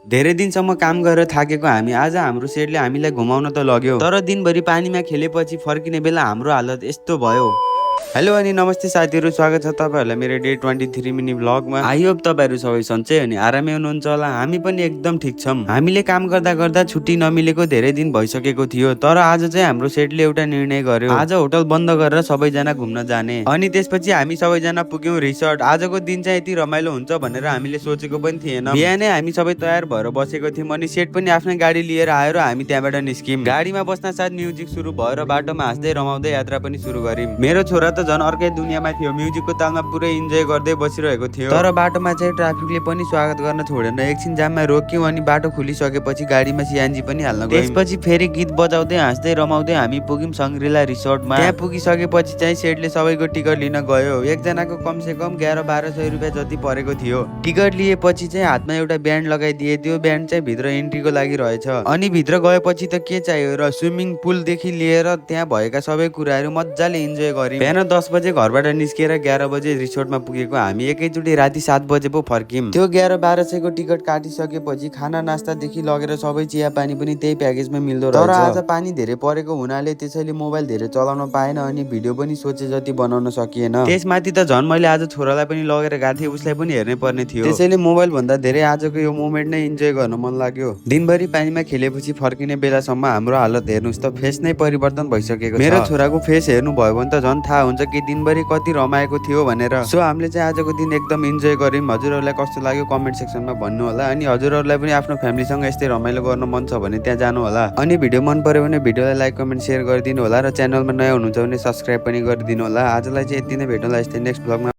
धेरै दिनसम्म काम गरेर थाकेको हामी आज हाम्रो सेटले हामीलाई घुमाउन त लग्यो, तर दिनभरि पानीमा खेलेपछि फर्किने बेला हाम्रो हालत यस्तो भयो। हेलो अनि नमस्ते साथीहरू, स्वागत छ तपाईँहरूलाई मेरो डे 23 मिनी भ्लगमा। आई होप तपाईँहरू सबै सन्चै अनि आरामै हुनुहुन्छ होला। हामी पनि एकदम ठिक छौँ। हामीले काम गर्दा गर्दा छुट्टी नमिलेको धेरै दिन भइसकेको थियो, तर आज चाहिँ हाम्रो सेटले एउटा निर्णय गर्यो, आज होटल बन्द गरेर सबैजना घुम्न जाने। अनि त्यसपछि हामी सबैजना पुग्यौँ रिसोर्ट। आजको दिन चाहिँ यति रमाइलो हुन्छ भनेर हामीले सोचेको पनि थिएन। बिहानै हामी सबै तयार भएर बसेको थियौँ अनि सेट पनि आफ्नै गाडी लिएर आयो र हामी त्यहाँबाट निस्क्यौँ। गाडीमा बस्न साथ म्युजिक सुरु भयो र बाटोमा हाँस्दै रमाउँदै यात्रा पनि सुरु गर्यौँ। मेरो छोरा त झन् अर्कै दुनियाँमा थियो, म्युजिकको तालमा पुरै इन्जोय गर्दै बसिरहेको थियो। तर बाटोमा चाहिँ ट्राफिकले पनि स्वागत गर्न छोडेन। एकछिन जाममा रोक्यौँ अनि बाटो खुलिसकेपछि गाडीमा सिएनजी पनि हाल्न गयौँ। त्यसपछि फेरि गीत बजाउँदै हाँस्दै रमाउँदै हामी पुग्यौँ सङ्ग्रिला रिसोर्टमा। त्यहाँ पुगिसकेपछि चाहिँ सेटले सबैको टिकट लिन गयो। एकजनाको कमसे कम 1100-1200 रुपियाँ जति परेको थियो। टिकट लिएपछि चाहिँ हातमा एउटा ब्यान्ड लगाइदिए। त्यो ब्यान्ड चाहिँ भित्र इन्ट्रीको लागि रहेछ। अनि भित्र गएपछि त के चाहियो र, स्विमिङ पुलदेखि लिएर त्यहाँ भएका सबै कुराहरू मजाले इन्जोय गर्यौँ। बिहान 10 बजे घरबाट निस्किएर 11 बजे रिसोर्टमा पुगेको हामी एकैचोटि राति 7 बजे पो फर्क्यौँ। त्यो 11-1200 को टिकट काटिसकेपछि खाना नास्तादेखि लगेर सबै चिया पानी पनि त्यही प्याकेजमा मिल्दो रहेछ। तर आज पानी धेरै परेको हुनाले त्यसैले मोबाइल धेरै चलाउन पाएन अनि भिडियो पनि सोचे जति बनाउन सकिएन। त्यसमाथि त झन् मैले आज छोरालाई पनि लगेर गएको थिएँ, उसलाई पनि हेर्नै पर्ने थियो। त्यसैले मोबाइल भन्दा धेरै आजको यो मोमेन्ट नै इन्जोय गर्न मन लाग्यो। दिनभरि पानीमा खेलेपछि फर्किने बेलासम्म हाम्रो हालत हेर्नुहोस् त, फेस नै परिवर्तन भइसकेको छ। मेरो छोराको फेस हेर्नु भयो भने त झन् थाहा हुन्छ कि दिनभरि कति रमाएको थियो भनेर। सो हामीले चाहिँ आजको दिन एकदम इन्जोय गर्यौँ। हजुरहरूलाई कस्तो लाग्यो कमेन्ट सेक्सनमा भन्नु होला। अनि हजुरहरूलाई पनि आफ्नो फ्यामिलीसँग यस्तै रमाइलो गर्न मन छ भने त्यहाँ जानु होला। अनि भिडियो मन पर्यो भने भिडियोलाई लाइक कमेन्ट सेयर गरिदिनु होला र च्यानलमा नयाँ हुनुहुन्छ भने सब्सक्राइब पनि गरिदिनु होला। आजलाई चाहिँ यति नै, भेटौँला यस्तै नेक्स्ट भ्लगमा।